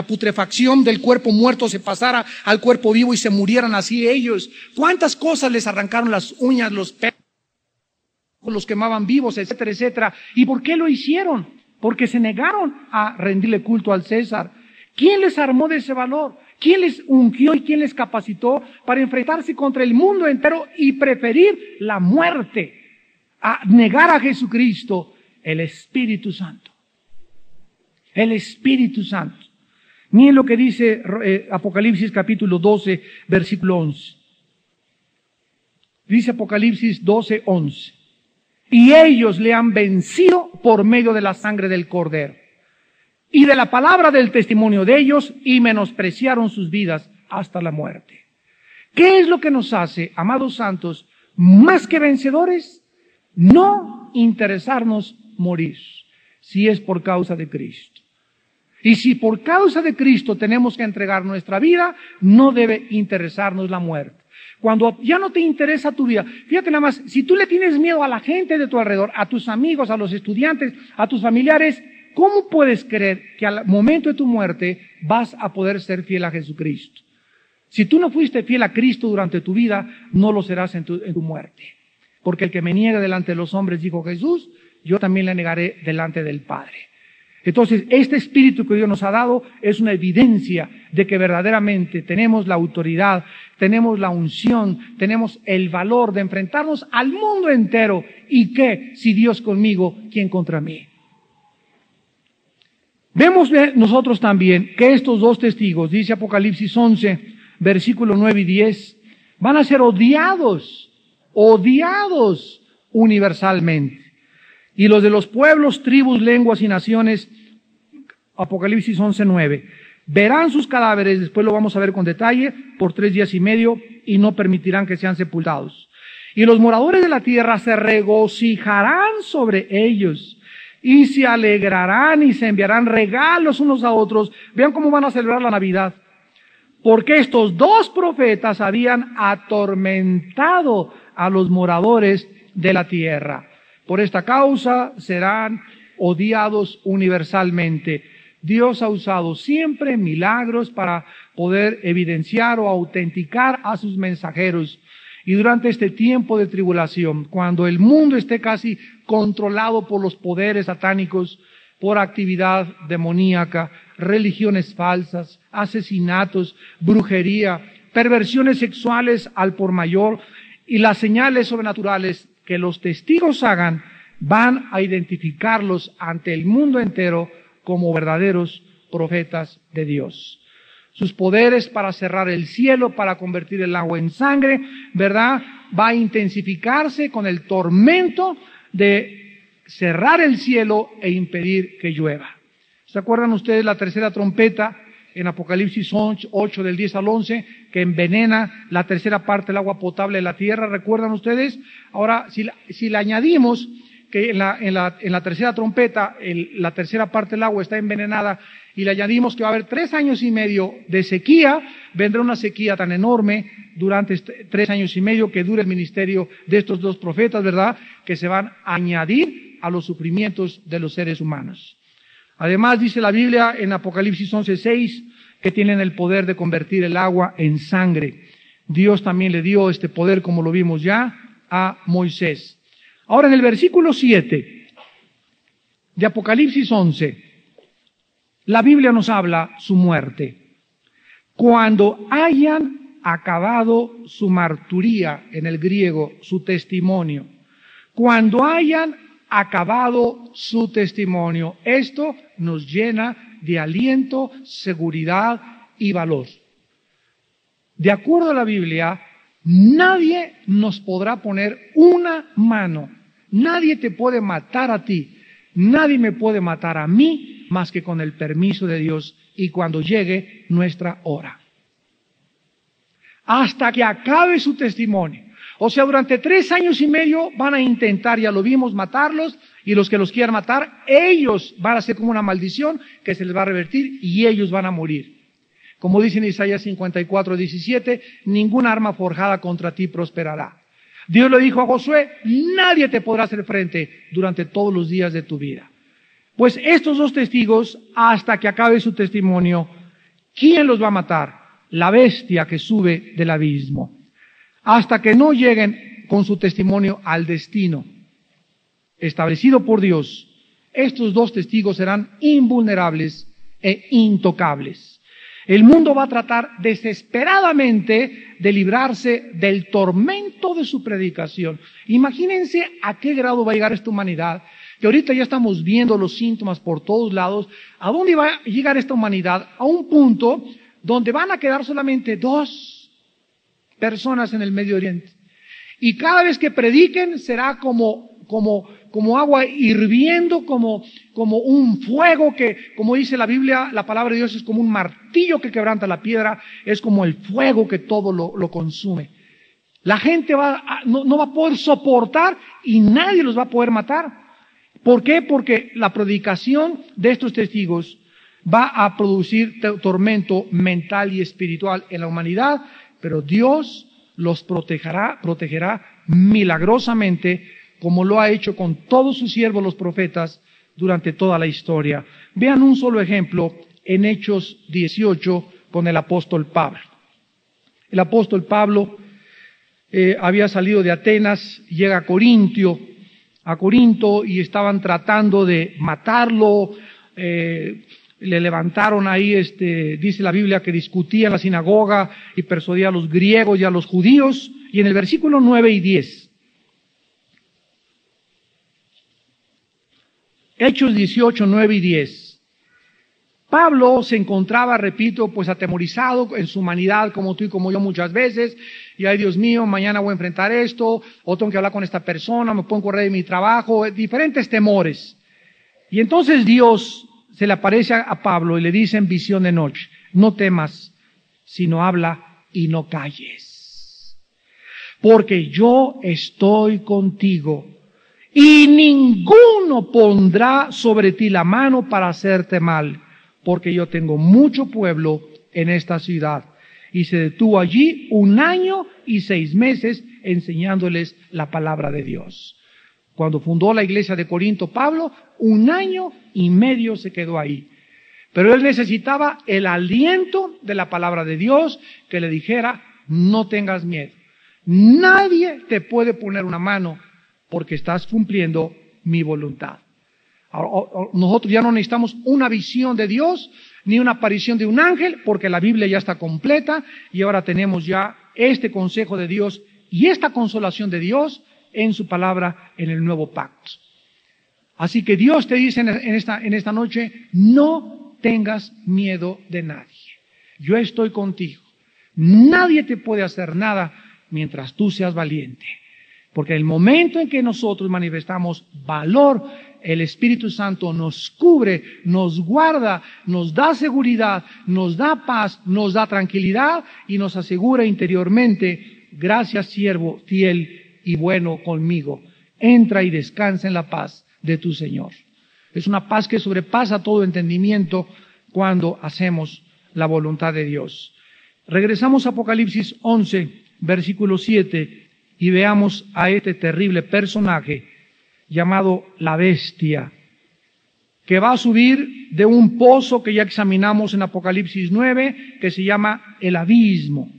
putrefacción del cuerpo muerto se pasara al cuerpo vivo y se murieran así ellos. ¿Cuántas cosas les arrancaron las uñas, los pelos, los quemaban vivos, etcétera, etcétera? ¿Y por qué lo hicieron? Porque se negaron a rendirle culto al César. ¿Quién les armó de ese valor? ¿Quién les ungió y quién les capacitó para enfrentarse contra el mundo entero y preferir la muerte a negar a Jesucristo? El Espíritu Santo. El Espíritu Santo. Miren lo que dice Apocalipsis capítulo 12, versículo 11. Dice Apocalipsis 12, 11. Y ellos le han vencido por medio de la sangre del Cordero y de la palabra del testimonio de ellos, y menospreciaron sus vidas hasta la muerte. ¿Qué es lo que nos hace, amados santos, más que vencedores? No interesarnos morir, si es por causa de Cristo. Y si por causa de Cristo tenemos que entregar nuestra vida, no debe interesarnos la muerte. Cuando ya no te interesa tu vida, fíjate nada más, si tú le tienes miedo a la gente de tu alrededor, a tus amigos, a los estudiantes, a tus familiares, ¿cómo puedes creer que al momento de tu muerte vas a poder ser fiel a Jesucristo? Si tú no fuiste fiel a Cristo durante tu vida, no lo serás en tu muerte. Porque el que me niega delante de los hombres, dijo Jesús, yo también le negaré delante del Padre. Entonces, este espíritu que Dios nos ha dado es una evidencia de que verdaderamente tenemos la autoridad, tenemos la unción, tenemos el valor de enfrentarnos al mundo entero. Y que, si Dios conmigo, ¿quién contra mí? Vemos nosotros también que estos dos testigos, dice Apocalipsis 11, versículos 9 y 10, van a ser odiados universalmente. Y los de los pueblos, tribus, lenguas y naciones, Apocalipsis 11, 9, verán sus cadáveres, después lo vamos a ver con detalle, por 3 días y medio, y no permitirán que sean sepultados. Y los moradores de la tierra se regocijarán sobre ellos, y se alegrarán y se enviarán regalos unos a otros. Vean cómo van a celebrar la Navidad. Porque estos dos profetas habían atormentado a los moradores de la tierra. Por esta causa serán odiados universalmente. Dios ha usado siempre milagros para poder evidenciar o autenticar a sus mensajeros. Y durante este tiempo de tribulación, cuando el mundo esté casi controlado por los poderes satánicos, por actividad demoníaca, religiones falsas, asesinatos, brujería, perversiones sexuales al por mayor y las señales sobrenaturales que los testigos hagan, van a identificarlos ante el mundo entero como verdaderos profetas de Dios. Sus poderes para cerrar el cielo, para convertir el agua en sangre, ¿verdad? Va a intensificarse con el tormento de cerrar el cielo e impedir que llueva. ¿Se acuerdan ustedes la tercera trompeta en Apocalipsis 8 del 10 al 11, que envenena la tercera parte del agua potable de la tierra? ¿Recuerdan ustedes? Ahora, si le añadimos que en la tercera trompeta, la tercera parte del agua está envenenada, y le añadimos que va a haber 3 años y medio de sequía, vendrá una sequía tan enorme durante 3 años y medio que dura el ministerio de estos 2 profetas, ¿verdad? Que se van a añadir a los sufrimientos de los seres humanos. Además, dice la Biblia en Apocalipsis 11:6, que tienen el poder de convertir el agua en sangre. Dios también le dio este poder, como lo vimos ya, a Moisés. Ahora, en el versículo 7 de Apocalipsis 11, la Biblia nos habla su muerte. Cuando hayan acabado su marturía, en el griego, su testimonio. Cuando hayan acabado su testimonio. Esto nos llena de aliento, seguridad y valor. De acuerdo a la Biblia, nadie nos podrá poner una mano. Nadie te puede matar a ti. Nadie me puede matar a mí más que con el permiso de Dios y cuando llegue nuestra hora. Hasta que acabe su testimonio. O sea, durante 3 años y medio van a intentar, ya lo vimos, matarlos, y los que los quieran matar, ellos van a ser como una maldición que se les va a revertir y ellos van a morir. Como dice en Isaías 54:17, ninguna arma forjada contra ti prosperará. Dios le dijo a Josué, nadie te podrá hacer frente durante todos los días de tu vida. Pues estos 2 testigos, hasta que acabe su testimonio, ¿quién los va a matar? La bestia que sube del abismo. Hasta que no lleguen con su testimonio al destino establecido por Dios, estos 2 testigos serán invulnerables e intocables. El mundo va a tratar desesperadamente de librarse del tormento de su predicación. Imagínense a qué grado va a llegar esta humanidad, que ahorita ya estamos viendo los síntomas por todos lados. ¿A dónde va a llegar esta humanidad? A un punto donde van a quedar solamente 2 personas en el Medio Oriente. Y cada vez que prediquen será como agua hirviendo, como un fuego que, como dice la Biblia, la palabra de Dios es como un martillo que quebranta la piedra, es como el fuego que todo lo consume. La gente no va a poder soportar y nadie los va a poder matar. ¿Por qué? Porque la predicación de estos testigos va a producir tormento mental y espiritual en la humanidad, pero Dios los protegerá milagrosamente, como lo ha hecho con todos sus siervos los profetas durante toda la historia. Vean un solo ejemplo en Hechos 18 con el apóstol Pablo. El apóstol Pablo había salido de Atenas, llega a Corinto y estaban tratando de matarlo. Le levantaron ahí, dice la Biblia, que discutía en la sinagoga y persuadía a los griegos y a los judíos. Y en el versículo 9 y 10, Hechos 18, 9 y 10, Pablo se encontraba, repito, pues atemorizado en su humanidad, como tú y como yo muchas veces, y ay Dios mío, mañana voy a enfrentar esto, o tengo que hablar con esta persona, me pueden correr de mi trabajo, diferentes temores. Y entonces Dios se le aparece a Pablo y le dice en visión de noche, no temas, sino habla y no calles, porque yo estoy contigo y ninguno pondrá sobre ti la mano para hacerte mal, porque yo tengo mucho pueblo en esta ciudad. Y se detuvo allí 1 año y 6 meses enseñándoles la palabra de Dios. Cuando fundó la iglesia de Corinto, Pablo, 1 año y medio se quedó ahí. Pero él necesitaba el aliento de la palabra de Dios que le dijera, no tengas miedo. Nadie te puede poner una mano porque estás cumpliendo mi voluntad. Ahora, nosotros ya no necesitamos una visión de Dios ni una aparición de un ángel porque la Biblia ya está completa y ahora tenemos ya este consejo de Dios y esta consolación de Dios en su palabra en el nuevo pacto. Así que Dios te dice en esta noche, no tengas miedo de nadie. Yo estoy contigo. Nadie te puede hacer nada mientras tú seas valiente. Porque en el momento en que nosotros manifestamos valor, el Espíritu Santo nos cubre, nos guarda, nos da seguridad, nos da paz, nos da tranquilidad y nos asegura interiormente, gracias siervo fiel y bueno conmigo. entra y descansa en la paz de tu Señor. Es una paz que sobrepasa todo entendimiento cuando hacemos la voluntad de Dios. Regresamos a Apocalipsis 11, versículo 7, y veamos a este terrible personaje llamado la bestia, que va a subir de un pozo que ya examinamos en Apocalipsis 9, que se llama el abismo.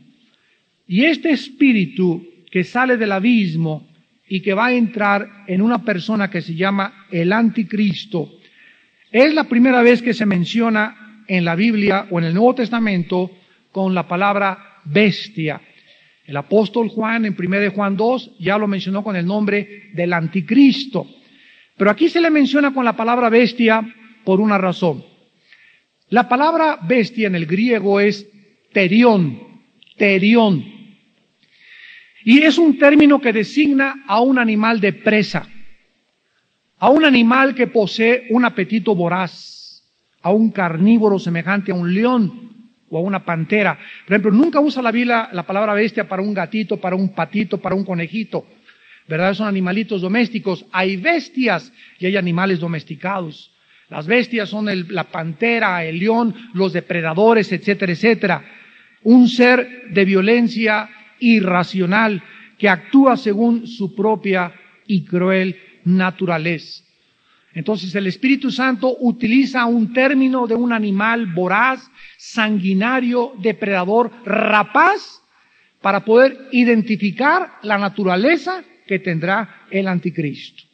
Y este espíritu que sale del abismo y que va a entrar en una persona que se llama el anticristo, es la primera vez que se menciona en la Biblia o en el Nuevo Testamento con la palabra bestia. El apóstol Juan en 1 Juan 2 ya lo mencionó con el nombre del anticristo. Pero aquí se le menciona con la palabra bestia por una razón. La palabra bestia en el griego es terión. Y es un término que designa a un animal de presa, a un animal que posee un apetito voraz, a un carnívoro semejante a un león o a una pantera. Por ejemplo, nunca usa la Biblia la palabra bestia para un gatito, para un patito, para un conejito, ¿verdad? Son animalitos domésticos. Hay bestias y hay animales domesticados. Las bestias son la pantera, el león, los depredadores, etcétera, etcétera. Un ser de violencia irracional que actúa según su propia y cruel naturaleza. Entonces el Espíritu Santo utiliza un término de un animal voraz, sanguinario, depredador, rapaz, para poder identificar la naturaleza que tendrá el anticristo.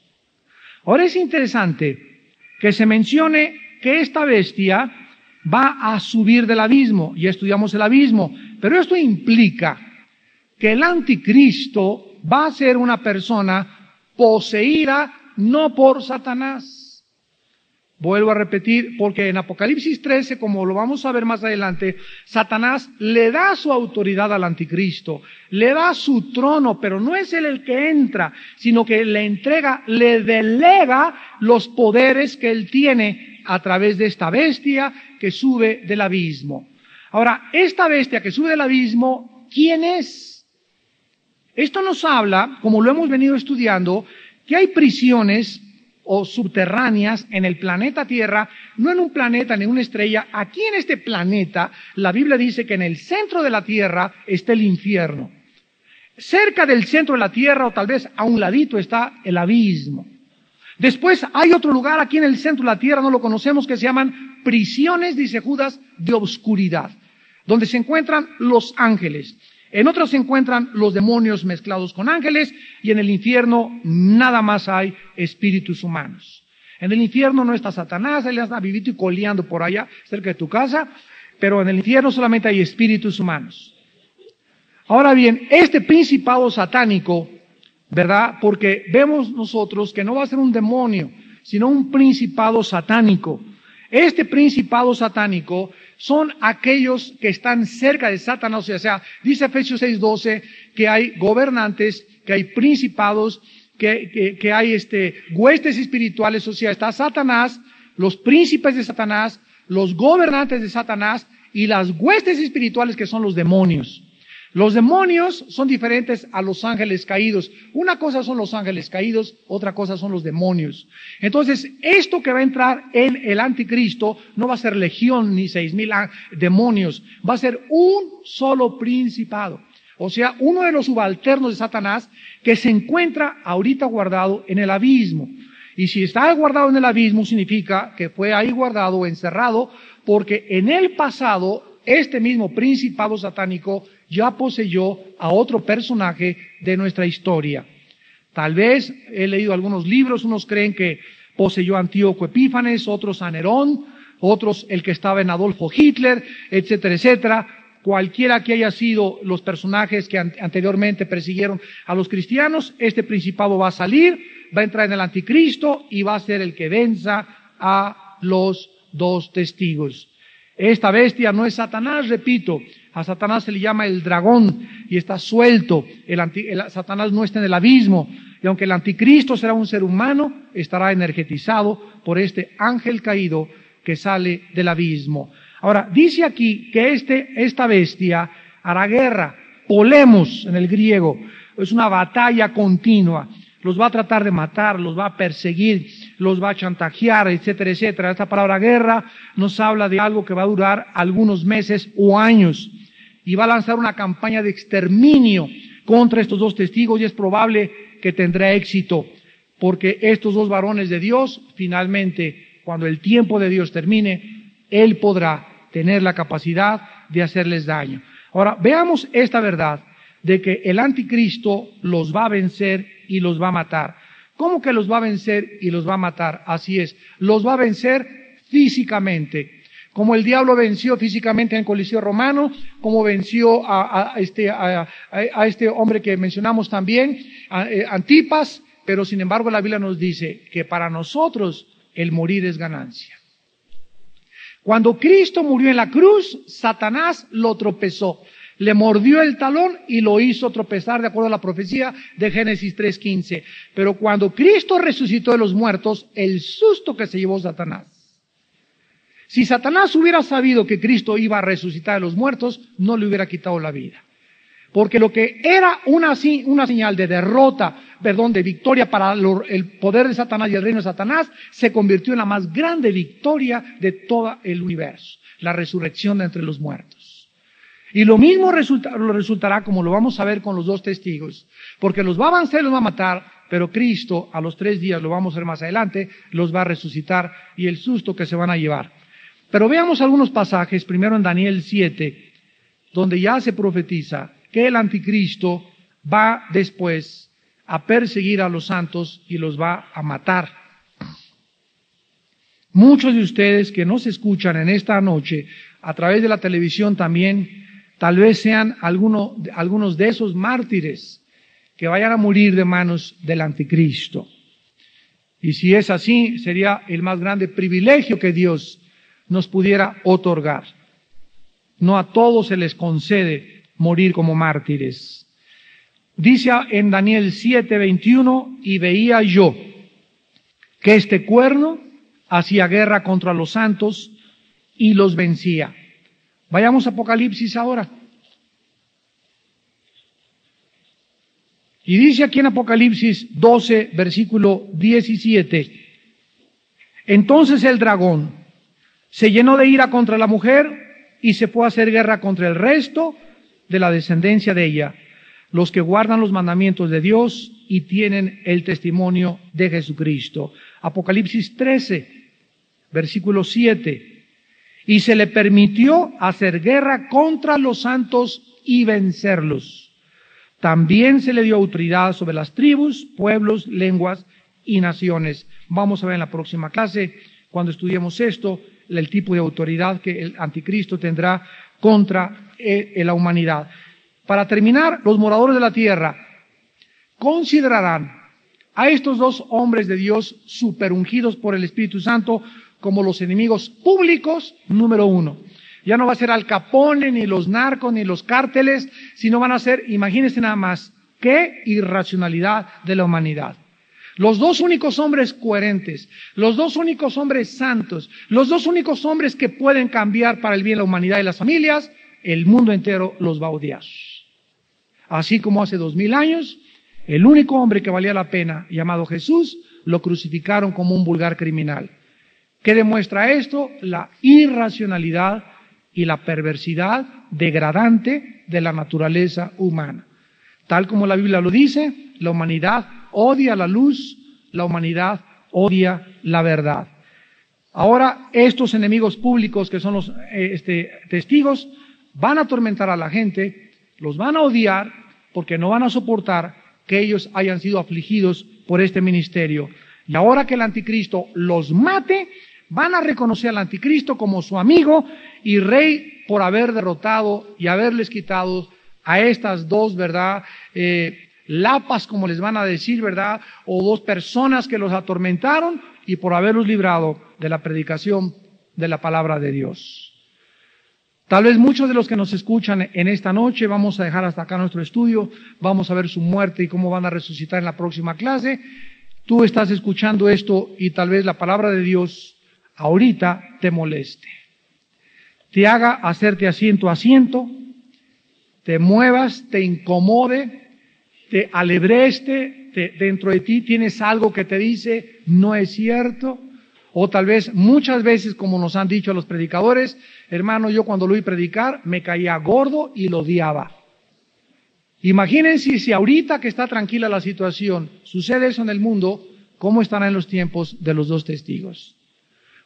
Ahora es interesante que se mencione que esta bestia va a subir del abismo. Ya estudiamos el abismo, pero esto implica que el anticristo va a ser una persona poseída no por Satanás. Vuelvo a repetir, porque en Apocalipsis 13, como lo vamos a ver más adelante, Satanás le da su autoridad al anticristo, le da su trono, pero no es él el que entra, sino que le entrega, le delega los poderes que él tiene a través de esta bestia que sube del abismo. Ahora, esta bestia que sube del abismo, ¿quién es? Esto nos habla, como lo hemos venido estudiando, que hay prisiones o subterráneas en el planeta Tierra, no en un planeta ni en una estrella. Aquí en este planeta, la Biblia dice que en el centro de la Tierra está el infierno. Cerca del centro de la Tierra, o tal vez a un ladito, está el abismo. Después hay otro lugar aquí en el centro de la Tierra, no lo conocemos, que se llaman prisiones, dice Judas, de obscuridad, donde se encuentran los ángeles. En otros se encuentran los demonios mezclados con ángeles, y en el infierno nada más hay espíritus humanos. En el infierno no está Satanás, él anda vivito y coleando por allá, cerca de tu casa, pero en el infierno solamente hay espíritus humanos. Ahora bien, este principado satánico, ¿verdad? Porque vemos nosotros que no va a ser un demonio, sino un principado satánico. Este principado satánico son aquellos que están cerca de Satanás, o sea, dice Efesios 6:12 que hay gobernantes, que hay principados, que hay huestes espirituales, o sea, está Satanás, los príncipes de Satanás, los gobernantes de Satanás y las huestes espirituales que son los demonios. Los demonios son diferentes a los ángeles caídos. Una cosa son los ángeles caídos, otra cosa son los demonios. Entonces, esto que va a entrar en el anticristo no va a ser legión ni 6,000 demonios, va a ser un solo principado. O sea, uno de los subalternos de Satanás que se encuentra ahorita guardado en el abismo. Y si está guardado en el abismo significa que fue ahí guardado o encerrado, porque en el pasado este mismo principado satánico ya poseyó a otro personaje de nuestra historia. Tal vez he leído algunos libros, unos creen que poseyó a Antíoco Epífanes, otros a Nerón, otros el que estaba en Adolfo Hitler, etcétera, etcétera. Cualquiera que haya sido los personajes que anteriormente persiguieron a los cristianos, este principado va a salir, va a entrar en el anticristo y va a ser el que venza a los dos testigos. Esta bestia no es Satanás, repito, a Satanás se le llama el dragón y está suelto. Satanás no está en el abismo, y aunque el anticristo será un ser humano, estará energetizado por este ángel caído que sale del abismo. Ahora, dice aquí que esta bestia hará guerra, polemos en el griego, es una batalla continua. los va a tratar de matar, los va a perseguir, los va a chantajear, etcétera, etcétera. Esta palabra guerra nos habla de algo que va a durar algunos meses o años y va a lanzar una campaña de exterminio contra estos dos testigos y es probable que tendrá éxito porque estos dos varones de Dios, finalmente, cuando el tiempo de Dios termine, Él podrá tener la capacidad de hacerles daño. Ahora, veamos esta verdad de que el anticristo los va a vencer y los va a matar. ¿Cómo que los va a vencer y los va a matar? Así es, los va a vencer físicamente. Como el diablo venció físicamente en el Coliseo Romano, como venció a este hombre que mencionamos también, Antipas, pero sin embargo la Biblia nos dice que para nosotros el morir es ganancia. Cuando Cristo murió en la cruz, Satanás lo tropezó, le mordió el talón y lo hizo tropezar de acuerdo a la profecía de Génesis 3:15. Pero cuando Cristo resucitó de los muertos, el susto que se llevó Satanás. Si Satanás hubiera sabido que Cristo iba a resucitar de los muertos, no le hubiera quitado la vida. Porque lo que era una señal de derrota, de victoria para el poder de Satanás y el reino de Satanás, se convirtió en la más grande victoria de todo el universo, la resurrección de entre los muertos. Y lo mismo resultará como lo vamos a ver con los dos testigos, porque los va a vencer, los va a matar, pero Cristo a los 3 días, lo vamos a ver más adelante, los va a resucitar y el susto que se van a llevar. Pero veamos algunos pasajes, primero en Daniel 7, donde ya se profetiza que el anticristo va después a perseguir a los santos y los va a matar. Muchos de ustedes que nos escuchan en esta noche, a través de la televisión también, tal vez sean algunos de esos mártires que vayan a morir de manos del anticristo. Y si es así, sería el más grande privilegio que Dios nos pudiera otorgar. No a todos se les concede morir como mártires. Dice en Daniel 7:21, y veía yo que este cuerno hacía guerra contra los santos y los vencía. Vayamos a Apocalipsis ahora. Y dice aquí en Apocalipsis 12, versículo 17, entonces el dragón se llenó de ira contra la mujer y se fue a hacer guerra contra el resto de la descendencia de ella, los que guardan los mandamientos de Dios y tienen el testimonio de Jesucristo. Apocalipsis 13, versículo 7. Y se le permitió hacer guerra contra los santos y vencerlos. También se le dio autoridad sobre las tribus, pueblos, lenguas y naciones. Vamos a ver en la próxima clase, cuando estudiemos esto, el tipo de autoridad que el anticristo tendrá contra la humanidad. Para terminar, los moradores de la tierra considerarán a estos dos hombres de Dios superungidos por el Espíritu Santo como los enemigos públicos número 1. Ya no va a ser Al Capone, ni los narcos, ni los cárteles, sino van a ser, imagínense nada más, qué irracionalidad de la humanidad. Los dos únicos hombres coherentes, los dos únicos hombres santos, los dos únicos hombres que pueden cambiar para el bien de la humanidad y las familias, el mundo entero los va a odiar. Así como hace 2000 años, el único hombre que valía la pena, llamado Jesús, lo crucificaron como un vulgar criminal. ¿Qué demuestra esto? La irracionalidad y la perversidad degradante de la naturaleza humana. Tal como la Biblia lo dice, la humanidad odia la luz, la humanidad odia la verdad. Ahora, estos enemigos públicos que son los testigos, van a atormentar a la gente, los van a odiar porque no van a soportar que ellos hayan sido afligidos por este ministerio. Y ahora que el anticristo los mate, van a reconocer al anticristo como su amigo y rey por haber derrotado y haberles quitado a estas dos, ¿verdad?, lapas, como les van a decir, ¿verdad?, o dos personas que los atormentaron y por haberlos librado de la predicación de la palabra de Dios. Tal vez muchos de los que nos escuchan en esta noche, vamos a dejar hasta acá nuestro estudio, vamos a ver su muerte y cómo van a resucitar en la próxima clase. Tú estás escuchando esto y tal vez la palabra de Dios ahorita te moleste, te haga hacerte asiento a asiento, te muevas, te incomode, te alebreste, dentro de ti tienes algo que te dice, no es cierto. O tal vez muchas veces, como nos han dicho los predicadores, hermano, yo cuando lo oí predicar me caía gordo y lo odiaba. Imagínense si ahorita que está tranquila la situación sucede eso en el mundo, ¿cómo estará en los tiempos de los dos testigos?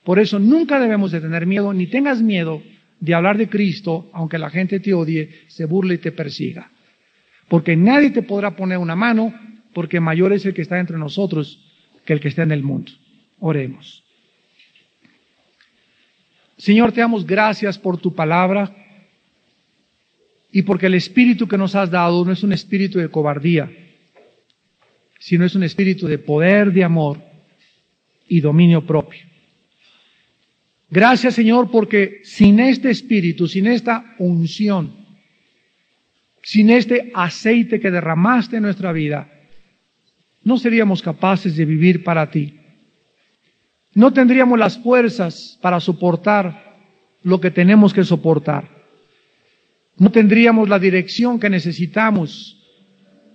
Por eso nunca debemos de tener miedo, ni tengas miedo de hablar de Cristo, aunque la gente te odie, se burle y te persiga. Porque nadie te podrá poner una mano, porque mayor es el que está entre nosotros que el que está en el mundo. Oremos. Señor, te damos gracias por tu palabra y porque el espíritu que nos has dado no es un espíritu de cobardía, sino es un espíritu de poder, de amor y dominio propio. Gracias, Señor, porque sin este espíritu, sin esta unción, sin este aceite que derramaste en nuestra vida, no seríamos capaces de vivir para ti. No tendríamos las fuerzas para soportar lo que tenemos que soportar. No tendríamos la dirección que necesitamos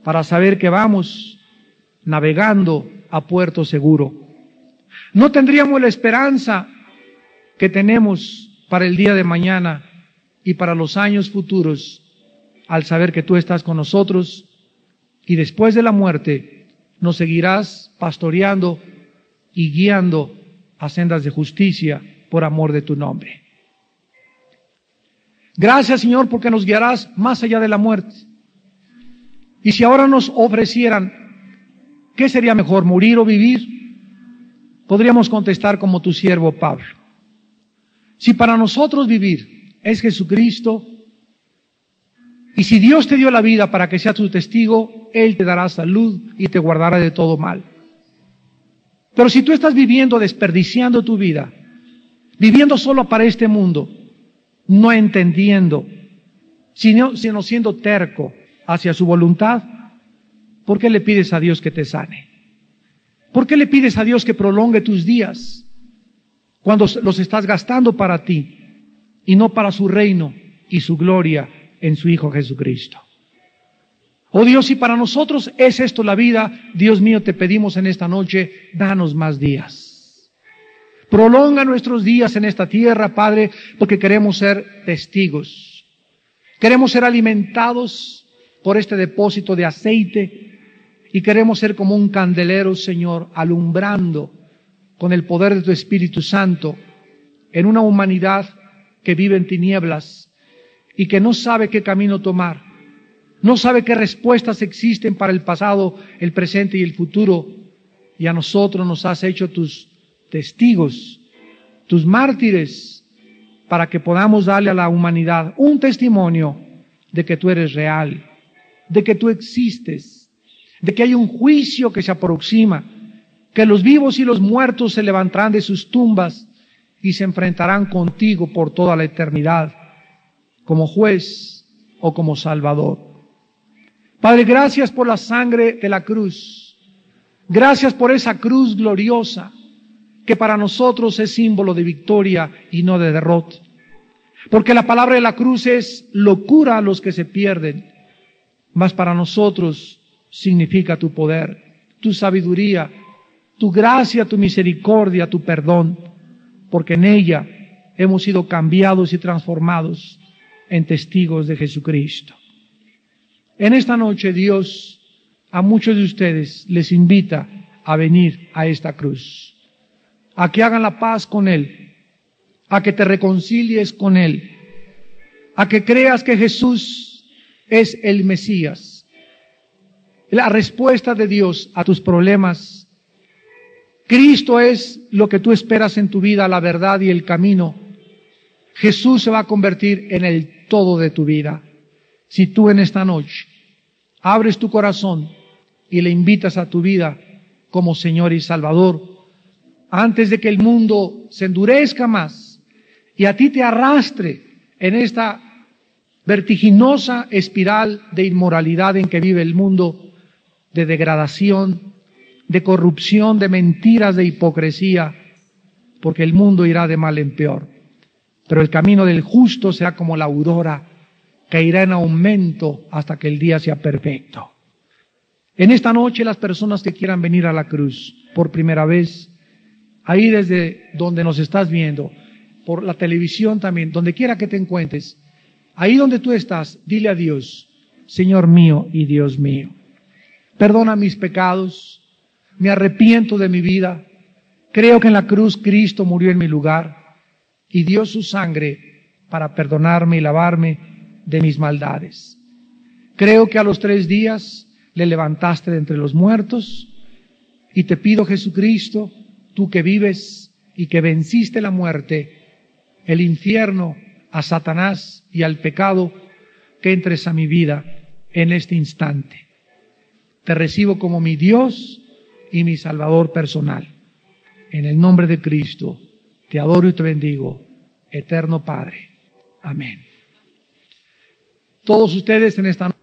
para saber que vamos navegando a puerto seguro. No tendríamos la esperanza que tenemos para el día de mañana y para los años futuros al saber que tú estás con nosotros y después de la muerte nos seguirás pastoreando y guiando a sendas de justicia por amor de tu nombre. Gracias, Señor, porque nos guiarás más allá de la muerte. Y si ahora nos ofrecieran, ¿qué sería mejor, morir o vivir? Podríamos contestar como tu siervo Pablo. Si para nosotros vivir es Jesucristo, y si Dios te dio la vida para que seas tu testigo, Él te dará salud y te guardará de todo mal. Pero si tú estás viviendo desperdiciando tu vida, viviendo solo para este mundo, no entendiendo, sino siendo terco hacia su voluntad, ¿por qué le pides a Dios que te sane? ¿Por qué le pides a Dios que prolongue tus días cuando los estás gastando para ti y no para su reino y su gloria en su Hijo Jesucristo? Oh Dios, si para nosotros es esto la vida, Dios mío, te pedimos en esta noche, danos más días. Prolonga nuestros días en esta tierra, Padre, porque queremos ser testigos. Queremos ser alimentados por este depósito de aceite y queremos ser como un candelero, Señor, alumbrando con el poder de tu Espíritu Santo en una humanidad que vive en tinieblas y que no sabe qué camino tomar. No sabe qué respuestas existen para el pasado, el presente y el futuro. Y a nosotros nos has hecho tus testigos, tus mártires, para que podamos darle a la humanidad un testimonio de que tú eres real, de que tú existes, de que hay un juicio que se aproxima, que los vivos y los muertos se levantarán de sus tumbas y se enfrentarán contigo por toda la eternidad, como juez o como salvador. Padre, gracias por la sangre de la cruz. Gracias por esa cruz gloriosa que para nosotros es símbolo de victoria y no de derrota. Porque la palabra de la cruz es locura a los que se pierden, mas para nosotros significa tu poder, tu sabiduría, tu gracia, tu misericordia, tu perdón, porque en ella hemos sido cambiados y transformados en testigos de Jesucristo. En esta noche Dios a muchos de ustedes les invita a venir a esta cruz, a que hagan la paz con Él, a que te reconcilies con Él, a que creas que Jesús es el Mesías, la respuesta de Dios a tus problemas. Cristo es lo que tú esperas en tu vida, la verdad y el camino. Jesús se va a convertir en el todo de tu vida. Si tú en esta noche abres tu corazón y le invitas a tu vida como Señor y Salvador, antes de que el mundo se endurezca más y a ti te arrastre en esta vertiginosa espiral de inmoralidad en que vive el mundo, de degradación, de corrupción, de mentiras, de hipocresía, porque el mundo irá de mal en peor. Pero el camino del justo será como la aurora, que irá en aumento hasta que el día sea perfecto. En esta noche las personas que quieran venir a la cruz por primera vez, ahí desde donde nos estás viendo, por la televisión también, donde quiera que te encuentres, ahí donde tú estás, dile a Dios: Señor mío y Dios mío, perdona mis pecados, me arrepiento de mi vida, creo que en la cruz Cristo murió en mi lugar y dio su sangre para perdonarme y lavarme de mis maldades. Creo que a los 3 días le levantaste de entre los muertos y te pido, Jesucristo, tú que vives y que venciste la muerte, el infierno, a Satanás y al pecado, que entres a mi vida en este instante. Te recibo como mi Dios y mi Salvador personal. En el nombre de Cristo, te adoro y te bendigo, eterno Padre. Amén. Todos ustedes en esta noche